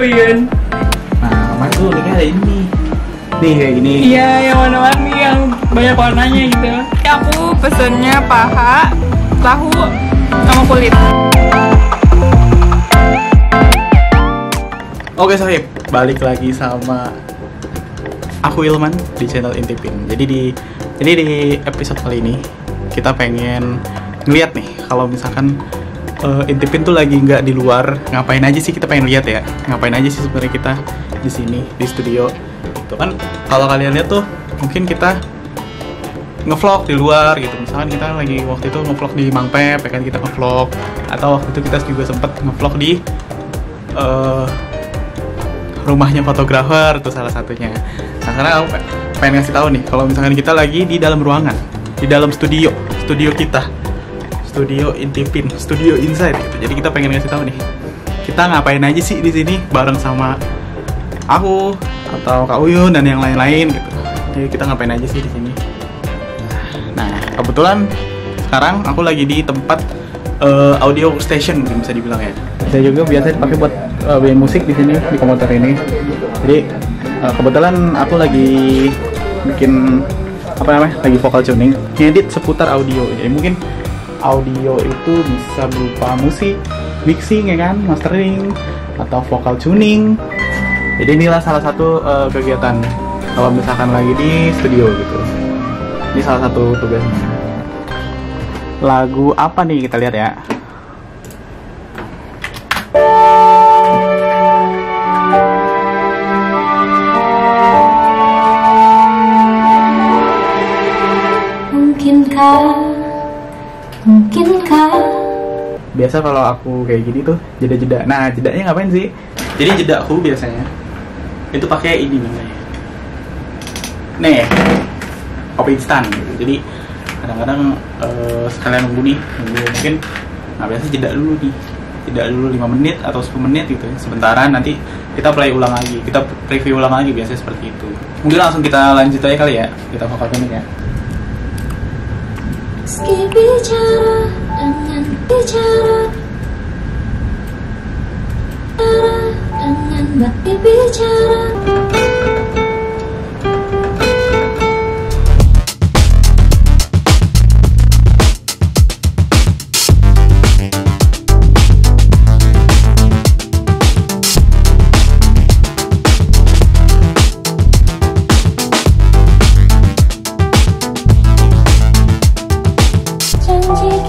Uyun. Nah, kemarin tuh nikah ada ini. Nih kayak gini. Iya, yang warna-warni yang banyak warnanya gitu. Aku pesennya paha, tahu, sama kulit. Oke Sohib, balik lagi sama aku Ilman di channel Intipin. Jadi di episode kali ini kita pengen ngeliat nih kalau misalkan Intipin tuh lagi nggak di luar, ngapain aja sih, kita pengen lihat ya. Ngapain aja sih sebenarnya kita di sini di studio. Itu kan kalau kalian lihat tuh mungkin kita ngevlog di luar gitu. Misalkan kita lagi waktu itu ngevlog di Mang Pep, ya kan, kita ngevlog, atau waktu itu kita juga sempet ngevlog di rumahnya fotografer, itu salah satunya. Nah, karena aku pengen ngasih tahu nih kalau misalkan kita lagi di dalam ruangan, di dalam studio kita, studio Intipin, studio inside gitu. Jadi kita pengen ngasih tahu nih, kita ngapain aja sih di sini bareng sama aku atau Kak Uyun dan yang lain-lain gitu. Jadi kita ngapain aja sih di sini. Nah, kebetulan sekarang aku lagi di tempat audio station mungkin bisa dibilang ya. Saya juga biasa dipakai buat bikin musik di sini di komputer ini. Jadi kebetulan aku lagi bikin lagi vocal tuning, ngedit seputar audio. Jadi mungkin audio itu bisa berupa musik, mixing ya kan, mastering, atau vocal tuning. Jadi inilah salah satu kegiatan kalau misalkan lagi di studio gitu. Ini salah satu tugasnya. Lagu apa nih kita lihat ya? Mungkinkah Biasa kalau aku kayak gini tuh jeda-jeda. Nah, jedanya ngapain sih? Jadi jedaku biasanya itu pakai ini namanya. Nih, kopi instan gitu. Jadi kadang-kadang sekalian nunggu mungkin. Nah, biasa jeda dulu nih. Jeda dulu 5 menit atau 10 menit gitu ya. Sebentaran nanti kita play ulang lagi. Kita preview ulang lagi, biasanya seperti itu. Mungkin langsung kita lanjut aja kali ya. Kita vokal tuning ya. meski bicara dengan bicara dengan baki bicara.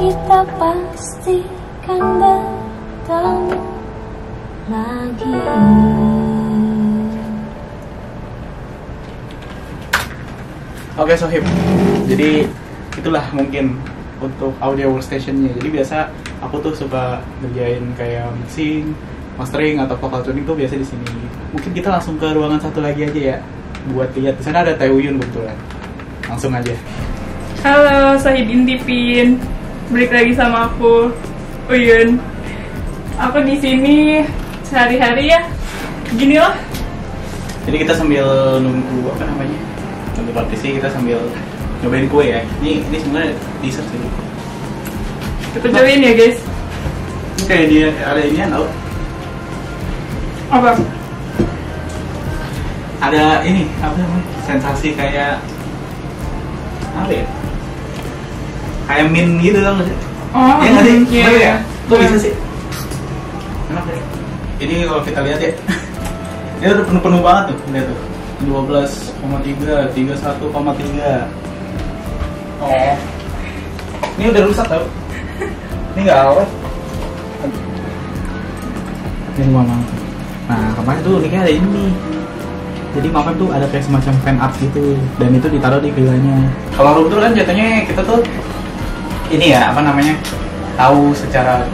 Kita pastikan bertemu lagi. Oke Sohib, jadi itulah mungkin untuk audio workstationnya. Jadi biasa aku tuh suka ngerjain kayak mixing, mastering atau vocal tuning tuh biasa di sini. Mungkin kita langsung ke ruangan satu lagi aja ya, buat lihat. Di sana ada Teh Uyun kebetulan. Langsung aja. Halo Sahib Intipin, balik lagi sama aku Uyun. Aku di sini sehari-hari ya gini lah. Jadi kita sambil nunggu nunggu partisi, kita sambil nyobain kue ya. Ini sebenarnya dessert sih. Kita cobain ya guys. Ini kayak dia ada inian tau. Apa? Ada ini sensasi kayak apa ya? Kayak mint gitu kan? Oh, ya nggak sih? iya, Bener iya. ya? Kok bisa sih? Enak ya? Ini kalau kita lihat ya, ini udah penuh-penuh banget tuh, lihat tuh, 12,3, 31,3. Oh, ini udah rusak tau? Ini nggak awet. Ini mama. Nah kemarin tuh nikahnya ada ini. Jadi makan tuh ada kayak semacam fan art gitu, dan itu ditaruh di villanya. Kalau room tour kan jatuhnya kita tuh ini ya tahu secara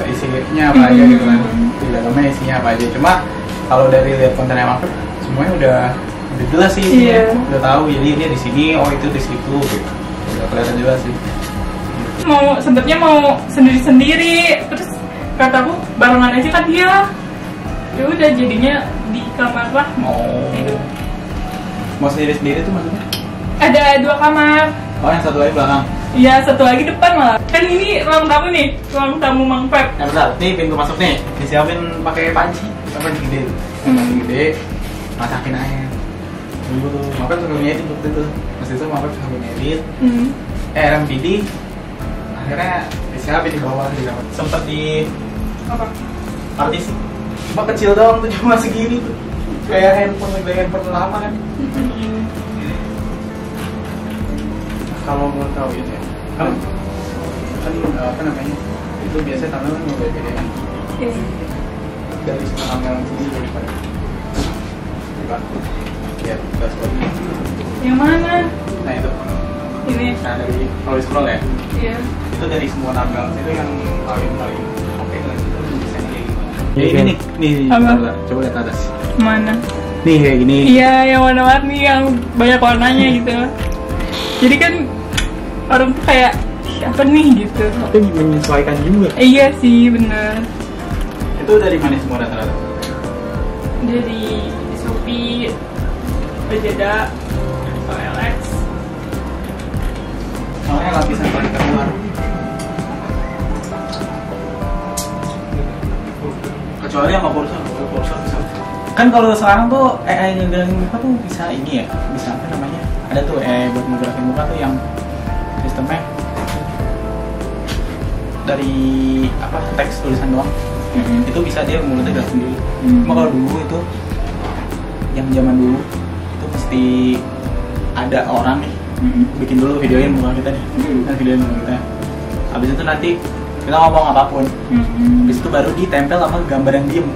isinya apa aja gitu kan, di dalamnya isinya apa aja. Cuma kalau dari lihat kontennya Mafet semuanya udah jelas sih, udah tahu. Jadi ini di sini, oh itu di situ, gitu. Udah kelihatan jelas sih. Sempetnya mau sendiri-sendiri, terus kataku barengan aja kan dia. Ya udah jadinya di kamar lah. Mau sendiri-sendiri tuh maksudnya? Ada 2 kamar. Oh, yang satu lagi belakang. Iya, satu lagi depan malah. Kan ini ruang tamu nih, ruang tamu Mang Pep. Nah bentar, nih pintu masuk nih, disiapin pakai panci. apa gede, yang gede, masakin aja. Dulu tuh, makan suka ngedit waktu itu. Pas itu makan suka ngedit. Yang pilih, akhirnya siapa di bawah di dalam. Sempet di Apa? artis, cuma kecil doang tuh, cuma segini tuh. Kayak handphone lama kan. Kalau mau tahu ini ya, kan apa namanya, itu biasanya tangan mau beda-bedaan dari sekarang yang sini daripada ya dashboard. Yang mana? Nah itu, Ini. nah dari kalau scroll ya, Iya. itu dari semua tampil itu yang paling oke lah, itu bisa kayak gimana. Ya ini nih, Apa? coba lihat atas. Mana? Nih kayak gini. Iya, yang warna-warni, yang banyak warnanya gitu. Jadi kan orang tuh kayak siapa nih gitu. Tapi menyesuaikan juga. Iya sih, bener. Itu dari mana semua rata-rata? Dari Shopee, Lazada, OLX. Soalnya lapisan paling keluar. Kecuali yang nggak pulsa bisa. Kan kalau sekarang tuh AI ngegerakin muka tuh bisa ini ya, bisa apa namanya? Ada tuh AI buat ngegerakin muka tuh yang sistemnya dari apa teks tulisan doang. Itu bisa dia mulutnya gerak sendiri. Cuma kalau dulu itu yang zaman dulu itu pasti ada orang nih bikin dulu videoin muka kita nih, dan videoin muka kita. Habis itu nanti kita ngomong apapun. Habis itu baru ditempel sama gambar yang diem.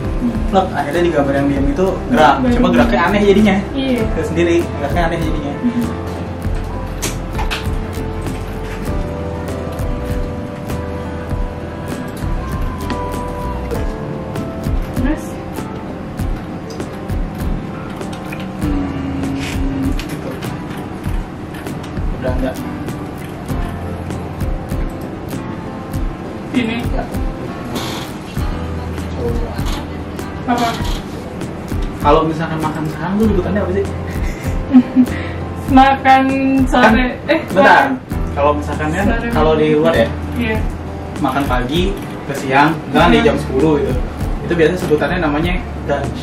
Plek, akhirnya di gambar yang diem itu gerak. Cuma geraknya aneh jadinya. Iya. Sendiri geraknya aneh jadinya. Terus? Gitu. Udah enggak. Ini. Ya. Coba. Apa? Kalau misalkan makan sekarang tuh sebutannya apa sih? Makan sore. Bentar. Kalau misalkan kan Sore. kalau di luar ya, Iya. makan pagi ke siang, misalkan di jam 10 gitu. Itu biasanya sebutannya namanya brunch.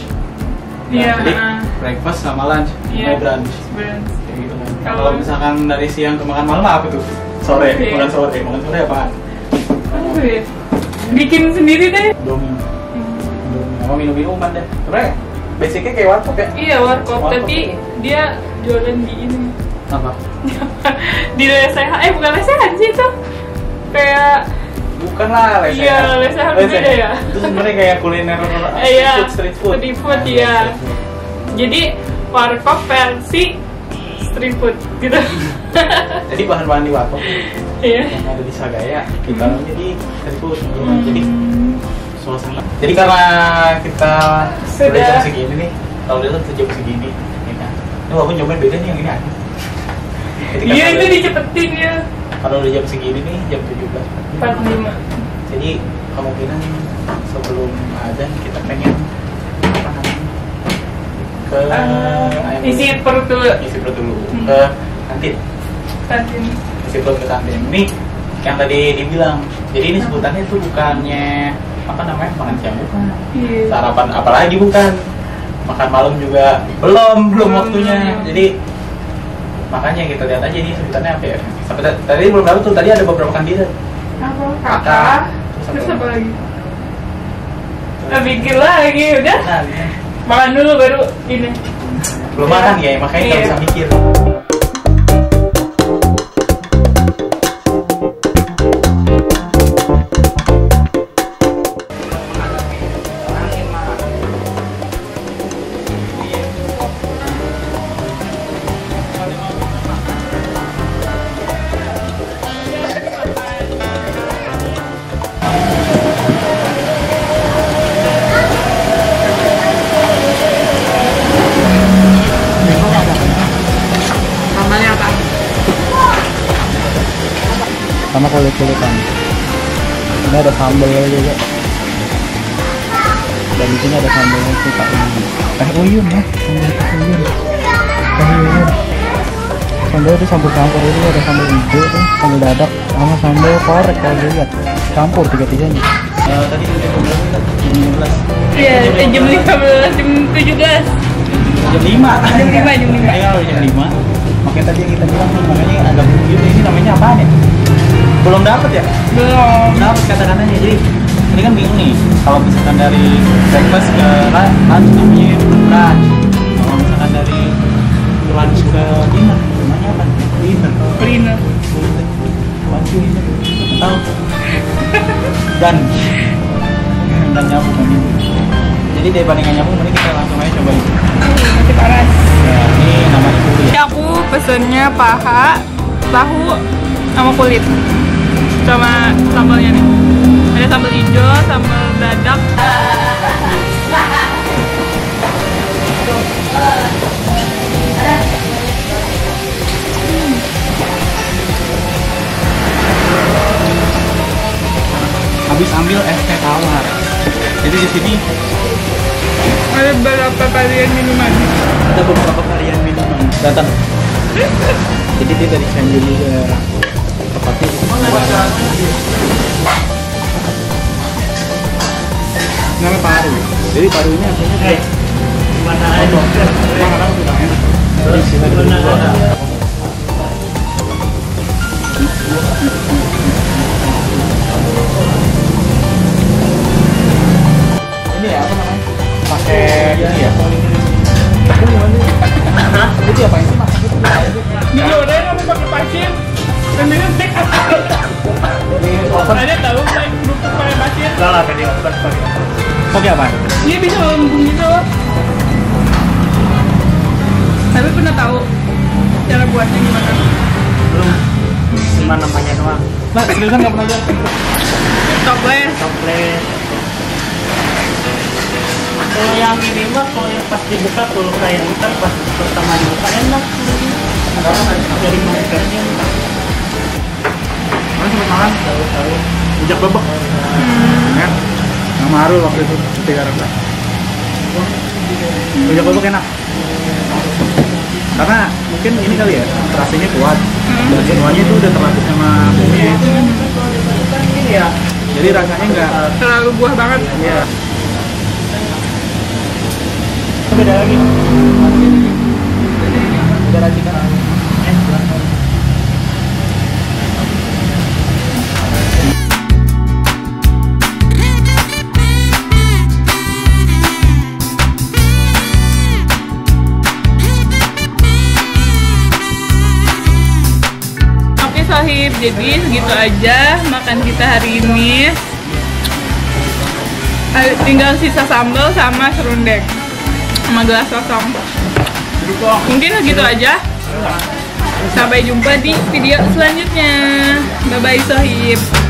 Iya. Jadi breakfast sama lunch, Iya. sama brunch. Brunch. Kayak gitu kan. Kalau- Kalau misalkan dari siang ke makan malam apa tuh? Sore, Iya. makan sore apaan? Apa ya? Bikin sendiri deh. Indomie. Sama minum-minuman deh. Sebenernya basicnya kayak warkop ya? Iya, warkop, Warkop. tapi dia jualan di ini. Apa? Di lesehan, bukan lesehan sih itu. Kayak Bukan lah, lesehan. Iya, lesehan beda ya. Itu sebenarnya kayak kuliner iya, street food. street food Nah, ya. street food. Jadi warkop versi street food gitu. Jadi bahan-bahan di warkop Iya. yang ada di Sagaya kita jadi street food. Jadi suasana. Jadi karena kita Sudah. jam segini nih, kalau dia tuh jam segini, ya kan? Ini walaupun jamnya beda nih yang ini ada. Ketika Iya, kalau- itu dicepetin ya. Kalau udah jam segini nih, jam 17. 45. Jadi kemungkinan sebelum azan kita pengen apa namanya? Ke ayam Isi dulu. perut dulu. Isi perut dulu ke kantin. Kantin. Isi perut ke kantin. Ini yang tadi dibilang. Jadi ini sebutannya itu bukannya apa namanya, makan siang bukan, Iya. sarapan apalagi bukan, makan malam juga belum waktunya. Jadi makanya kita lihat aja ini sebutannya apa ya. Sampai tadi belum tahu tuh, tadi ada beberapa kandidat. Apa? Kakak. Kakak. Terus apa lagi? Bikin lagi, udah. Nah, ini. Makan dulu baru ini. Belum makan ya, makanya nggak Iya. bisa mikir. Namanya apa? Sama kulit-kulitan. Ini ada sambal juga. Dan di sini ada sambalnya suka ini. Teh uyun ya, sambal teh uyun. Teh uyun. Sambal itu campur-campur, itu ada sambal hijau tuh, sambal dadak sama sambal korek kalau dilihat. Campur tiga-tiganya. Tadi udah jam 15. Iya, jam 15, jam 17. Jam 5. Jam 5. Ayo jam 5. Makanya tadi yang kita bilang tuh, makanya agak begitu. Ini namanya apaan ya? Belum dapat ya? Belum. Dapat kata-katanya. Jadi ini kan bingung nih. Kalau misalkan dari breakfast ke lunch namanya brunch. Kalau misalkan dari lunch ke dinner namanya apa? Dinner. Dinner. Lunch dinner. Tahu? Dan nyambung kan itu. Jadi daripada nggak nyambung, mending kita langsung aja cobain. Masih panas. Ya, ini namanya kulit. Ini aku pesennya paha, tahu, sama kulit, sama sambalnya nih. Ada sambal hijau, sambal dadak. Habis ambil es teh tawar. Jadi di sini Ada berapa varian minuman? ada beberapa varian minuman. Datang. Jadi dia dari Cianjur juga. Tepatnya di namanya paru. Jadi paru ini artinya mana aja. Orang sudah enak. Jadi sini ada. Ini ya apa namanya? Pakai ini ya. Itu apa ini masak itu? Digoreng apa pakai pasir? Dan minum teh. Di oven. Ada tahu kayak kerupuk pakai pasir? Salah kan di oven pakai apa? Ini bisa lembung gitu. Tapi pernah tahu cara buatnya gimana? Belum. Cuma namanya doang. Nah, seriusan nggak pernah lihat? Toples. Toples. Kalau yang ini mah kalau yang pas dibuka kalau kayak ntar pas pertama dibuka enak dari marketnya. Mana sempat makan? Tahu. Rujak bebek. Kan? Yang Marul waktu itu 300. Rujak bebek enak. Karena mungkin ini kali ya, terasinya kuat. Dan semuanya itu udah terlatih sama bumbunya. Iya. Jadi rasanya nggak Terlalu buah banget. ya. Beda lagi. Udah racikan. Oke Sohib, jadi segitu aja makan kita hari ini. Tinggal sisa sambal sama serundeng sama gelas kosong. Mungkin segitu aja. Sampai jumpa di video selanjutnya. Bye bye Sohib.